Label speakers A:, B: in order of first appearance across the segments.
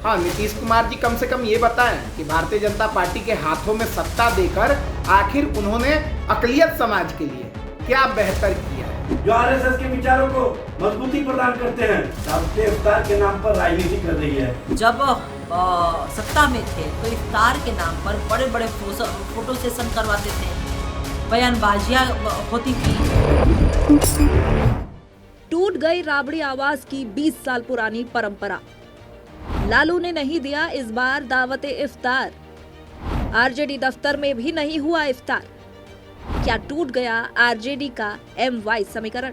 A: हाँ, नीतीश कुमार जी कम से कम ये बताएं कि भारतीय जनता पार्टी के हाथों में सत्ता देकर आखिर उन्होंने अक़लियत समाज के लिए क्या बेहतर किया है।
B: जो आरएसएस के विचारों को मजबूती प्रदान करते हैं, दावते इफ्तार के नाम पर राजनीति कर रही है।
C: जब सत्ता में थे तो इफ्तार के नाम पर बड़े बड़े फोटो सेशन करवाते थे, बयानबाजियां होती थी।
D: टूट गई राबड़ी आवाज की 20 साल पुरानी परंपरा। लालू ने नहीं दिया इस बार दावते इफ्तार। आरजेडी दफ्तर में भी नहीं हुआ इफ्तार। क्या टूट गया आरजेडी का MY समीकरण?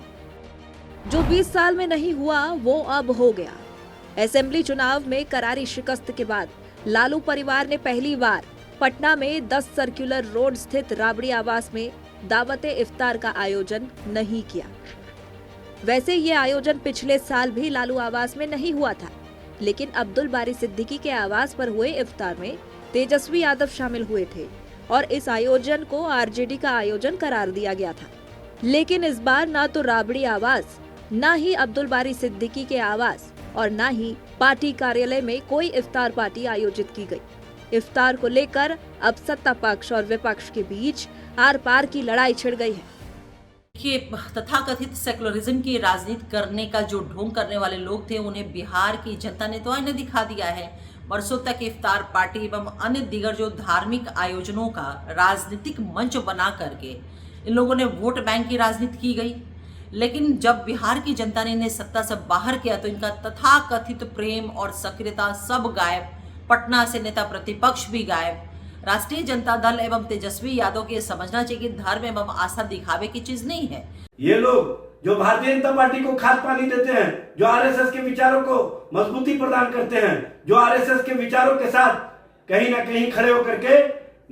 D: जो 20 साल में नहीं हुआ वो अब हो गया। असेंबली चुनाव में करारी शिकस्त के बाद लालू परिवार ने पहली बार पटना में 10 सर्कुलर रोड स्थित राबड़ी आवास में दावते इफ्तार का आयोजन नहीं किया। वैसे ये आयोजन पिछले साल भी लालू आवास में नहीं हुआ था, लेकिन अब्दुल बारी सिद्दीकी के आवास पर हुए इफ्तार में तेजस्वी यादव शामिल हुए थे और इस आयोजन को आरजेडी का आयोजन करार दिया गया था। लेकिन इस बार ना तो राबड़ी आवास, ना ही अब्दुल बारी सिद्दीकी के आवास और ना ही पार्टी कार्यालय में कोई इफ्तार पार्टी आयोजित की गई। इफ्तार को लेकर अब सत्ता पक्ष और विपक्ष के बीच आर पार की लड़ाई छिड़ गई है।
C: कि तथाकथित सेकुलरिज्म की राजनीति करने का जो ढोंग करने वाले लोग थे, उन्हें बिहार की जनता ने तो आईना दिखा दिया है। वर्षों तक इफ्तार पार्टी एवं अन्य दीगर जो धार्मिक आयोजनों का राजनीतिक मंच बना करके इन लोगों ने वोट बैंक की राजनीति की गई। लेकिन जब बिहार की जनता ने इन्हें सत्ता से बाहर किया तो इनका तथाकथित प्रेम और सक्रियता सब गायब। पटना से नेता प्रतिपक्ष भी गायब। राष्ट्रीय जनता दल एवं तेजस्वी यादव को समझना चाहिए कि धर्म एवं आस्था दिखावे की चीज नहीं है।
B: ये लोग जो भारतीय जनता पार्टी को खाद पानी देते हैं, जो आरएसएस के विचारों को मजबूती प्रदान करते हैं, जो आरएसएस के विचारों के साथ कहीं ना कहीं खड़े होकर के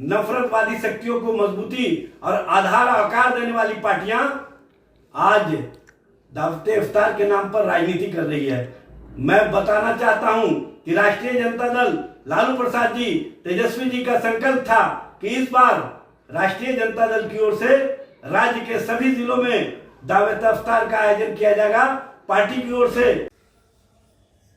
B: नफरतवादी शक्तियों को मजबूती और आधार आकार देने वाली पार्टियां आज दावते इफ्तार के नाम पर राजनीति कर रही है। मैं बताना चाहता हूं कि राष्ट्रीय जनता दल, लालू प्रसाद जी, तेजस्वी जी का संकल्प था कि इस बार राष्ट्रीय जनता दल की ओर से राज्य के सभी जिलों में दावत इफ्तार का आयोजन किया जाएगा पार्टी की ओर से।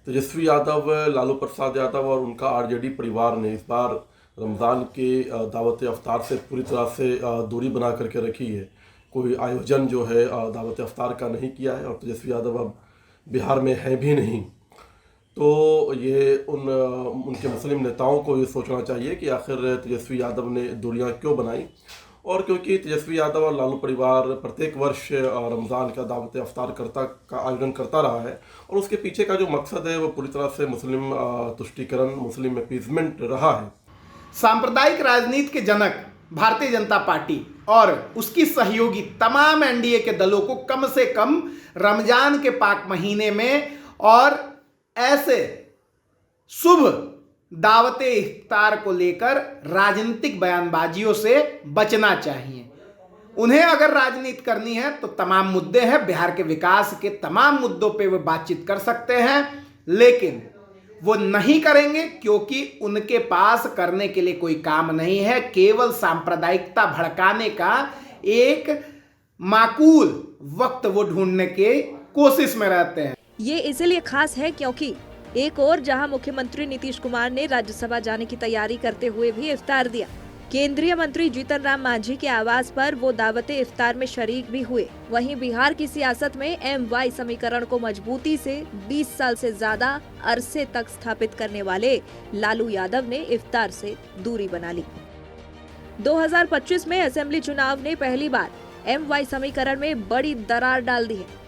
E: तेजस्वी यादव, लालू प्रसाद यादव और उनका आरजेडी परिवार ने इस बार रमज़ान के दावत इफ्तार से पूरी तरह से दूरी बना करके रखी है। कोई आयोजन जो है दावत इफ्तार का नहीं किया है और तेजस्वी यादव अब बिहार में हैं भी नहीं। तो ये उनके मुस्लिम नेताओं को ये सोचना चाहिए कि आखिर तेजस्वी यादव ने दूरियां क्यों बनाई। और क्योंकि तेजस्वी यादव और लालू परिवार प्रत्येक वर्ष रमज़ान का दावत इफ्तार का आयोजन करता रहा है और उसके पीछे का जो मकसद है वो पूरी तरह से मुस्लिम तुष्टीकरण, मुस्लिम अपीजमेंट रहा है।
A: सांप्रदायिक राजनीति के जनक भारतीय जनता पार्टी और उसकी सहयोगी तमाम एनडीए के दलों को कम से कम रमजान के पाक महीने में और ऐसे शुभ दावते इफ्तार को लेकर राजनीतिक बयानबाजियों से बचना चाहिए। उन्हें अगर राजनीति करनी है तो तमाम मुद्दे हैं, बिहार के विकास के तमाम मुद्दों पे वे बातचीत कर सकते हैं, लेकिन वो नहीं करेंगे क्योंकि उनके पास करने के लिए कोई काम नहीं है। केवल सांप्रदायिकता भड़काने का एक माकूल वक्त वो ढूंढने के कोशिश में रहते हैं।
D: ये इसलिए खास है क्योंकि एक और जहां मुख्यमंत्री नीतीश कुमार ने राज्यसभा जाने की तैयारी करते हुए भी इफ्तार दिया, केंद्रीय मंत्री जीतन राम मांझी के आवास पर वो दावते इफ्तार में शरीक भी हुए। वहीं बिहार की सियासत में MY समीकरण को मजबूती से 20 साल से ज्यादा अरसे तक स्थापित करने वाले लालू यादव ने इफ्तार से दूरी बना ली। 2025 में असेंबली चुनाव ने पहली बार MY समीकरण में बड़ी दरार डाल दी है।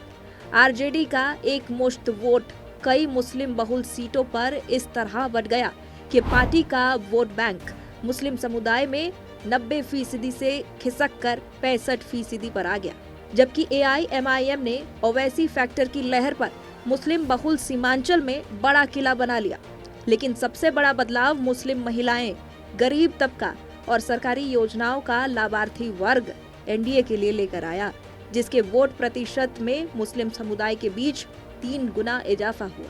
D: आरजेडी का एक मुश्त वोट कई मुस्लिम बहुल सीटों पर इस तरह बढ़ गया कि पार्टी का वोट बैंक मुस्लिम समुदाय में 90% से खिसक कर 65% पर आ गया, जबकि AIMIM ने ओवैसी फैक्टर की लहर पर मुस्लिम बहुल सीमांचल में बड़ा किला बना लिया। लेकिन सबसे बड़ा बदलाव मुस्लिम महिलाएं, गरीब तबका और सरकारी योजनाओं का लाभार्थी वर्ग एनडीए के लिए लेकर आया, जिसके वोट प्रतिशत में मुस्लिम समुदाय के बीच 3 गुना इजाफा हुआ।